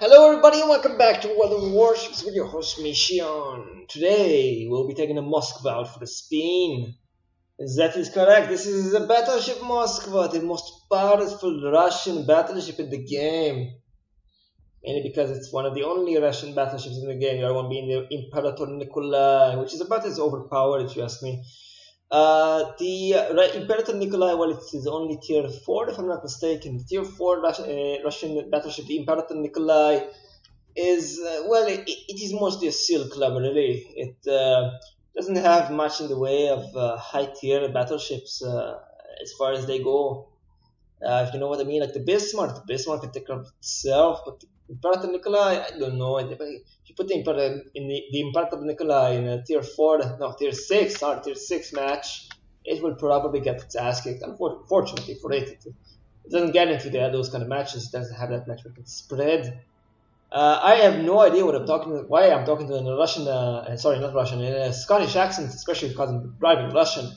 Hello everybody and welcome back to World of Warships with your host Mission. Today we'll be taking the Moskva out for the spin. That is correct, this is the battleship Moskva, the most powerful Russian battleship in the game. Mainly because it's one of the only Russian battleships in the game. The other one being the Imperator Nikolai, which is about as overpowered if you ask me. The Imperator Nikolai, well, it is only tier 4 if I'm not mistaken. The tier 4 Russian battleship, the Imperator Nikolai, is, well, it is mostly a seal club, really. It doesn't have much in the way of high tier battleships as far as they go. If you know what I mean, like the Bismarck can take care of itself, but the Imperator Nikolai, I don't know. If you put the Imperator Nikolai in a tier 4, no, tier 6, tier 6 match, it will probably get its ass kicked. Unfortunately for it, it doesn't get into those kind of matches. It doesn't have that matchmaking spread. I have no idea why I'm talking to in a Russian, sorry, not Russian, in a Scottish accent, especially because I'm driving Russian.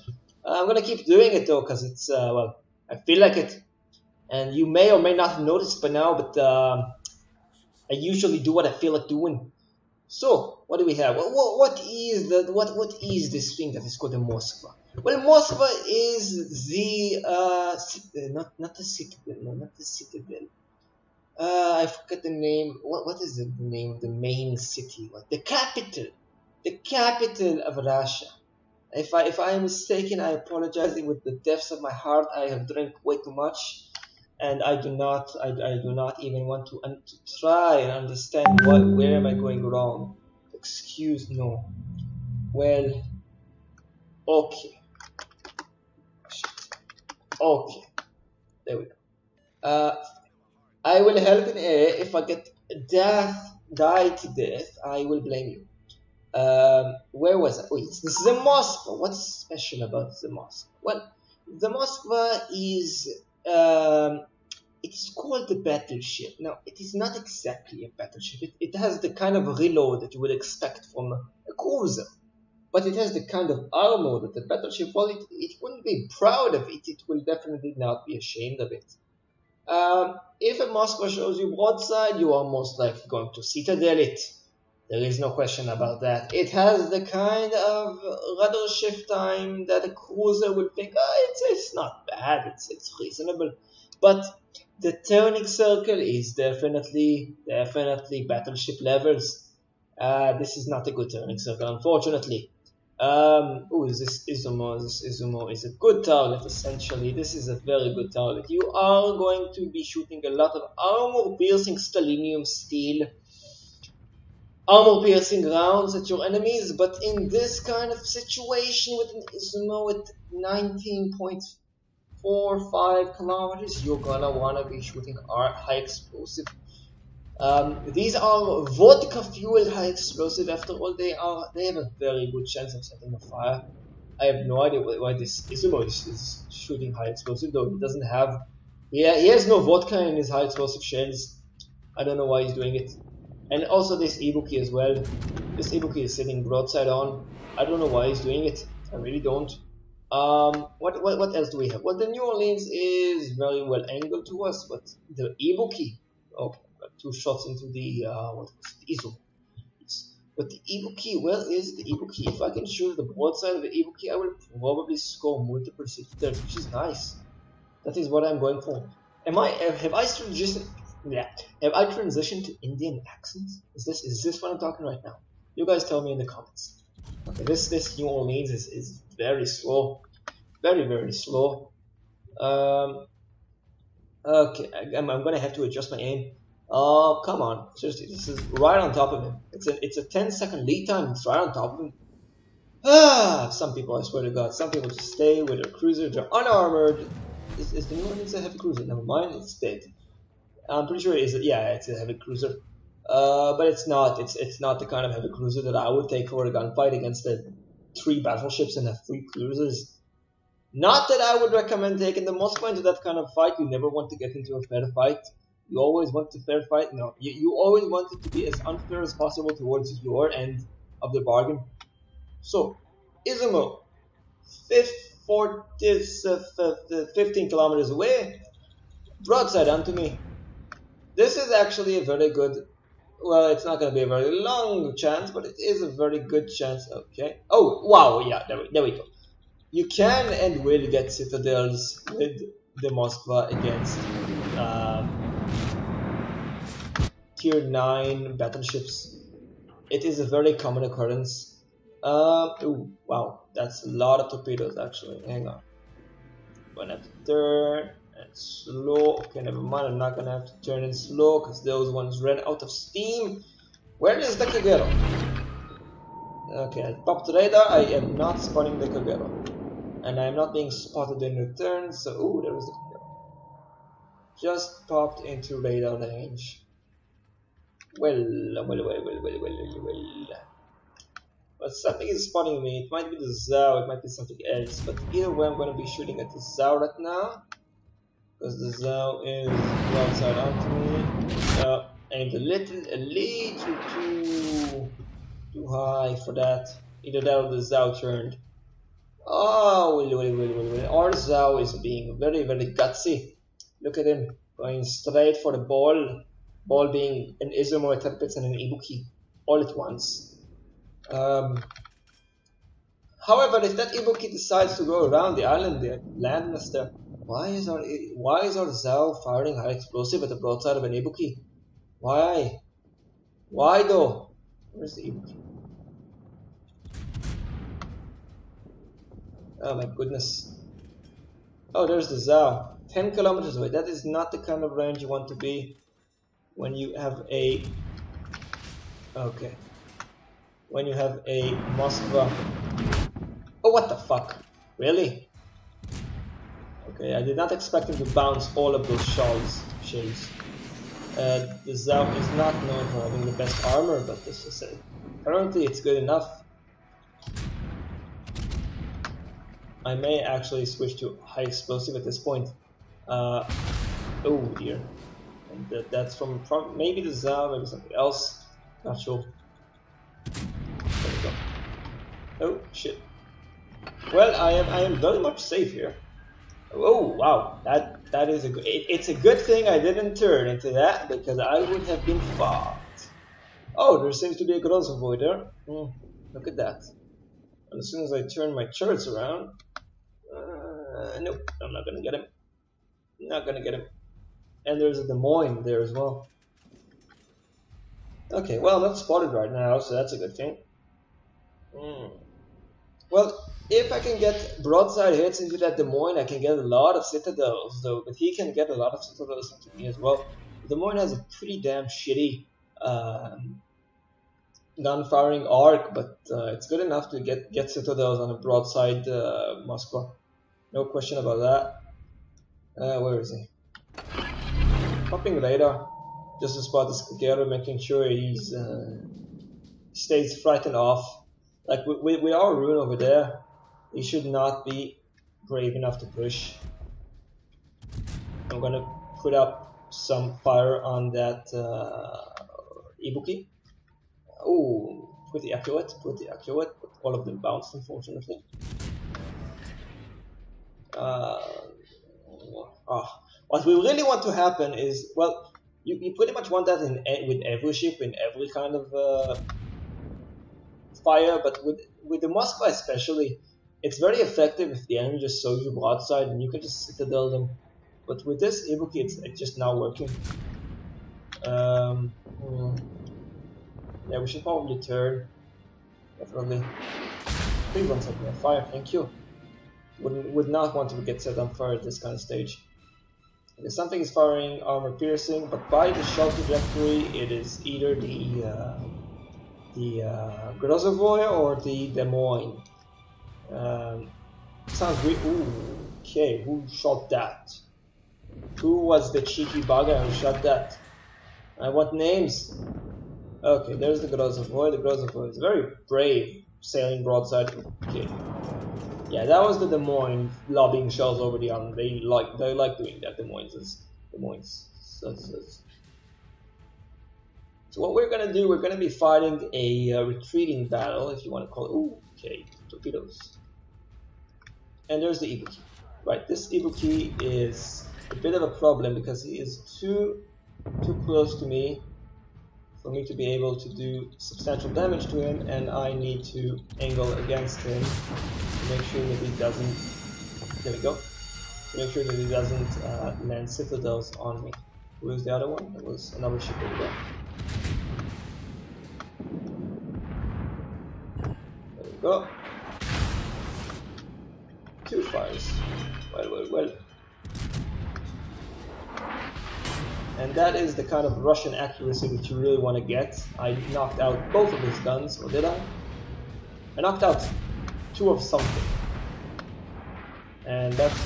I'm gonna keep doing it though, because it's, well, I feel like it. And you may or may not have noticed by now, but I usually do what I feel like doing. So, what do we have? What is this thing that is called a Moskva? Well, Moskva is the not the citadel, no, not the citadel. I forget the name. What is the name of the main city? The capital of Russia. If I am mistaken, I apologize. With the depths of my heart, I have drank way too much. And I do not even want to try and understand where am I going wrong. No. Well, okay. Okay. There we go. I will help in air. If I get die to death, I will blame you. Where was I? Wait, this is a Moskva. What's special about the Moskva? Well, the Moskva is it is called the battleship. Now, it is not exactly a battleship. It has the kind of reload that you would expect from a cruiser. But it has the kind of armor that the battleship, well, it wouldn't be proud of it. It will definitely not be ashamed of it. If a Moskva shows you broadside, you are most likely going to citadel it. There is no question about that. It has the kind of rudder shift time that a cruiser would think, oh, it's not bad, it's reasonable. But the turning circle is definitely battleship levels. This is not a good turning circle, unfortunately. This Izumo is a good target, essentially. This is a very good target. You are going to be shooting a lot of armor-piercing selenium steel, armor-piercing rounds at your enemies, but in this kind of situation with an Izumo at 19.45 kilometers, you're gonna wanna be shooting high explosive. These are vodka fueled high explosive. After all, they have a very good chance of setting a fire. I have no idea why this Izumo is shooting high explosive, though he doesn't have. Yeah, he has no vodka in his high explosive shells. I don't know why he's doing it. And also this Ibuki as well. This Ibuki is sitting broadside on. I don't know why he's doing it. I really don't. What else do we have? Well, the New Orleans is very well angled to us, but the Ibuki. Okay, got 2 shots into the Izumo. But the Ibuki, well, is the Ibuki. If I can shoot the broadside of the Ibuki, I will probably score multiple citadels, which is nice. That is what I'm going for. Have I transitioned to Indian accents? Is this what I'm talking right now? You guys tell me in the comments. Okay, this New Orleans is very slow, very slow. Okay, I'm gonna have to adjust my aim. Oh, come on, seriously, this is right on top of him. It's a 10-second lead time. It's right on top of him. Some people, I swear to God, some people just stay with their cruiser. They're unarmored. Is the New Orleans a heavy cruiser? Never mind, it's dead. I'm pretty sure it's a heavy cruiser, but it's not the kind of heavy cruiser that I would take for a gunfight against the 3 battleships and the 3 cruisers. Not that I would recommend taking the Moskva into that kind of fight. You never want to get into a fair fight. You always want to fair fight. No, you always want it to be as unfair as possible towards your end of the bargain. So, Izumo, 15 kilometers away, broadside onto me. This is actually a very good. Well, it's not going to be a very long chance, but it is a very good chance. Okay. Oh wow! Yeah, there we go. You can and will get citadels with the Moskva against um, tier 9 battleships. It is a very common occurrence. Ooh, wow, that's a lot of torpedoes actually. Hang on. Gonna have to turn and slow. Okay, never mind. I'm not gonna have to turn and slow because those ones ran out of steam. Where is the Kagero? Okay, I popped radar. I am not spotting the Kagero. And I'm not being spotted in return, so ooh, there is the Kagero. Just popped into radar range. Well. But something is spotting me. It might be the Zao, it might be something else. But either way, I'm going to be shooting at the Zao right now. Because the Zao is broadside onto me. Aimed a little too high for that. Either that or the Zao turned. Oh, our Zao is being very, very gutsy. Look at him. Going straight for the ball. Ball being an Izumo, a Terpitz, and an Ibuki. All at once. However, if that Ibuki decides to go around the island, the landmass there, why is our Zao firing high explosive at the broadside of an Ibuki? Why? Why though? Where's the Ibuki? Oh my goodness. Oh, there's the Zao. 10 kilometers away. That is not the kind of range you want to be when you have a... Okay. When you have a Moskva. Oh, what the fuck? Really? Okay, I did not expect him to bounce all of those shells. The Zao is not known for having the best armor, but this is apparently it's good enough. I may actually switch to high explosive at this point. Oh dear. And that's from maybe the Zao, maybe something else. Not sure. There we go. Oh shit. Well, I am very much safe here. Oh wow, that is a good. It's a good thing I didn't turn into that because I would have been fucked. Oh, there seems to be a Grozovoi there. Look at that. And as soon as I turn my turrets around, nope, I'm not gonna get him. Not gonna get him. And there's a Des Moines there as well. Okay, well, I'm not spotted right now, so that's a good thing. Well, if I can get broadside hits into that Des Moines, I can get a lot of citadels, though. But he can get a lot of citadels into me as well. Des Moines has a pretty damn shitty gun-firing arc, but it's good enough to get citadels on a broadside Moskva. No question about that. Where is he? Popping radar, just to spot this Kagero, making sure he's stays frightened off. Like with our rune over there, he should not be brave enough to push. I'm gonna put up some fire on that Ibuki. Oh, pretty accurate, but all of them bounced, unfortunately. What we really want to happen is, well, you pretty much want that with every ship, in every kind of fire, but with the Moskva especially, it's very effective if the enemy just shows you broadside and you can just citadel them. But with this Ibuki, it's just not working. Yeah, we should probably turn. Definitely. Please don't set me on fire, thank you. Would not want to get set on fire at this kind of stage. Okay, something is firing armor piercing, but by the shell trajectory, it is either the Grozovoi or the Des Moines. Sounds weird. Ooh, okay, who shot that? Who was the cheeky bugger who shot that? I want names. Okay, there's the Grozovoi. The Grozovoi is very brave, sailing broadside. Okay. Yeah, that was the Des Moines lobbing shells over the island. They like doing that. Des Moines. So what we're gonna do, we're gonna be fighting a retreating battle, if you want to call it. Ooh, okay, torpedoes. And there's the Ibuki. Right, this Ibuki is a bit of a problem because he is too too close to me for me to be able to do substantial damage to him, and I need to angle against him to make sure that he doesn't. There we go. To make sure that he doesn't land citadels on me. Who is the other one? It was another ship over there. There we go. 2 fires. Well. And that is the kind of Russian accuracy that you really want to get. I knocked out both of his guns, or did I? I knocked out 2 of something. And that's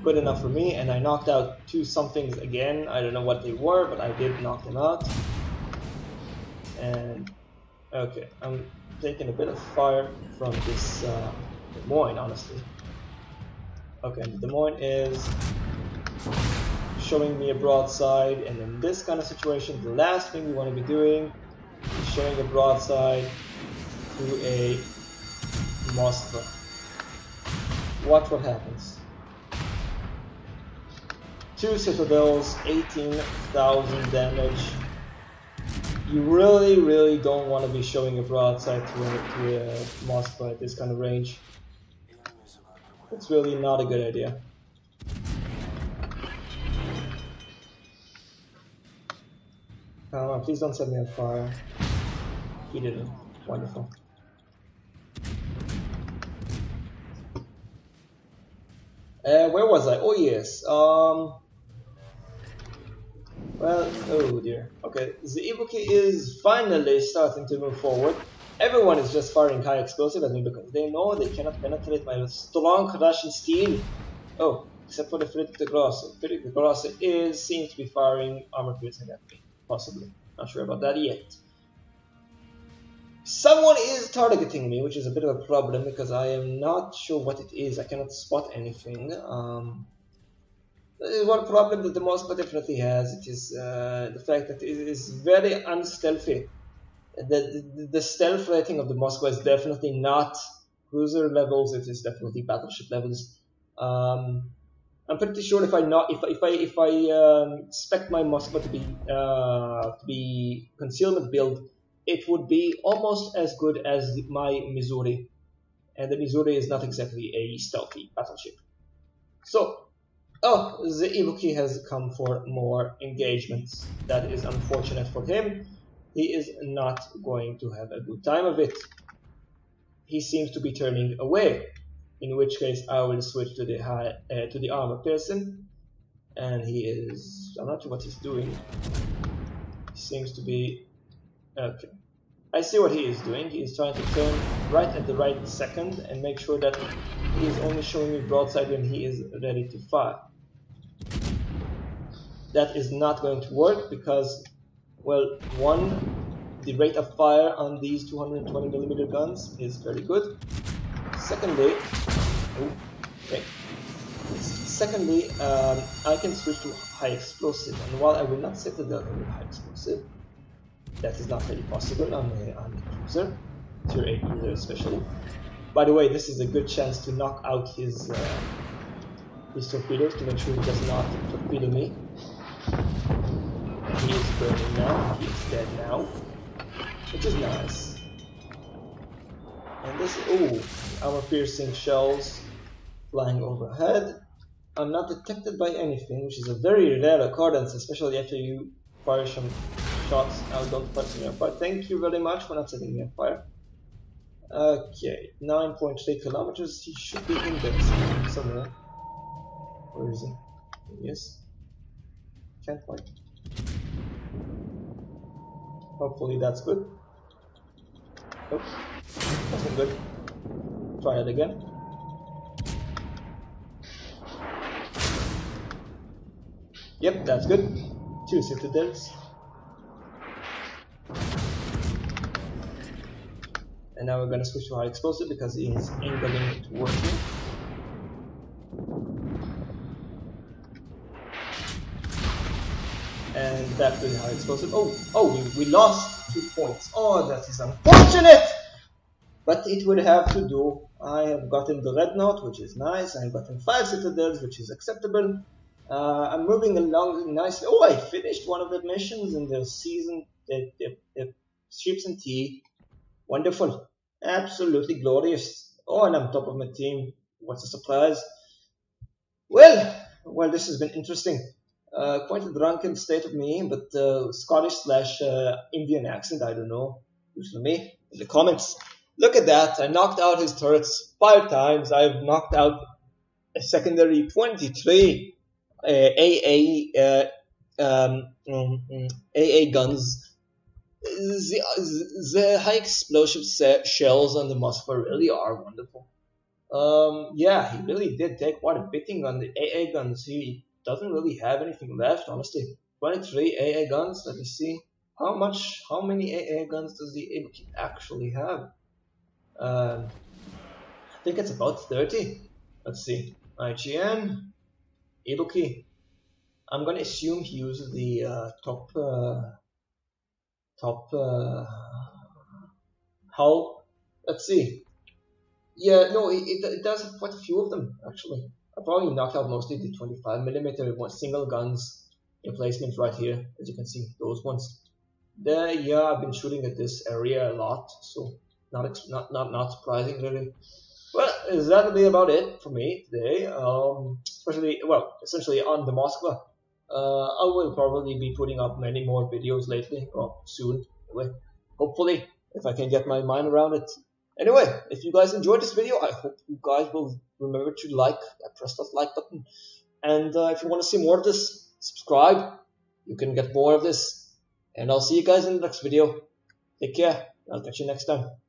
good enough for me, and I knocked out 2 somethings again. I don't know what they were, but I did knock them out. And okay, I'm taking a bit of fire from this Des Moines, honestly. Okay, the Des Moines is showing me a broadside, and in this kind of situation, the last thing you want to be doing is showing a broadside to a Moskva. Watch what happens. 2 citadels, 18,000 damage. You really don't want to be showing a broadside to a Moskva at this kind of range. It's really not a good idea. Come on, please don't set me on fire. He didn't. Wonderful. Where was I? Oh yes. Well, oh dear. Okay, the Ibuki is finally starting to move forward. Everyone is just firing high explosive at me because they know they cannot penetrate my strong Russian steel. Oh, except for the Friedrich de Grosse. Friedrich de Grosse seems to be firing armor piercing at me. Possibly. Not sure about that yet. Someone is targeting me, which is a bit of a problem because I am not sure what it is. I cannot spot anything. One problem that the Moskva definitely has, it is the fact that it is very unstealthy. The stealth rating of the Moskva is definitely not cruiser levels, it is definitely battleship levels. I'm pretty sure if I spec my Moskva to be concealment build, it would be almost as good as my Missouri, and the Missouri is not exactly a stealthy battleship. So, oh, the Ibuki has come for more engagements. That is unfortunate for him. He is not going to have a good time of it. He seems to be turning away. In which case, I will switch to the armor person, and he is. I'm not sure what he's doing. He seems to be. Okay, I see what he is doing. He is trying to turn right at the right second and make sure that he is only showing me broadside when he is ready to fire. That is not going to work because, well, one, the rate of fire on these 220mm guns is very good. Secondly, I can switch to high explosive, and while I will not set the delta with high explosive, that is not really possible on a cruiser, tier 8 cruiser especially. By the way, this is a good chance to knock out his torpedoes to make sure he does not torpedo me. And he is burning now, he is dead now, which is nice. And this, armor piercing shells flying overhead. I'm not detected by anything, which is a very rare occurrence, especially after you fire some shots. Now don't set me on fire. Thank you very much for not setting me on fire. Okay, 9.3 kilometers. He should be in there somewhere. Where is he? Yes. Can't find. Hopefully that's good. Oh, wasn't good. Try it again. Yep, that's good. 2 citadels. And now we're gonna switch to high explosive because he is angling towards me. And back to the high explosive. We lost 2 points. Oh, that is unfortunate! But it would have to do. I have gotten the red note, which is nice. I have gotten 5 citadels, which is acceptable. I'm moving along nicely. Oh, I finished one of the missions in the season. The ships and tea. Wonderful. Absolutely glorious. Oh, and I'm top of my team. What's a surprise? Well, this has been interesting. Quite a drunken state of me, but Scottish slash Indian accent, I don't know. Usually me. In the comments. Look at that. I knocked out his turrets 5 times. I've knocked out a secondary 23 AA guns. The high explosive shells on the Moskva really are wonderful. Yeah, he really did take quite a beating on the AA guns. He doesn't really have anything left, honestly. 23 AA guns. Let me see. How many AA guns does the AK actually have? I think it's about 30. Let's see. IGN, Ibuki. I'm gonna assume he uses the top hull. Let's see. Yeah, no, it does have quite a few of them actually. I probably knocked out mostly the 25mm one single guns emplacement right here, as you can see, those ones. Yeah, I've been shooting at this area a lot, so not surprising really. Well, that'll be about it for me today. Essentially on the Moskva. I will probably be putting up many more videos lately, or soon. Anyway, hopefully, if I can get my mind around it. Anyway, if you guys enjoyed this video, I hope you guys will remember to press that like button. And if you want to see more of this, subscribe. You can get more of this. And I'll see you guys in the next video. Take care. I'll catch you next time.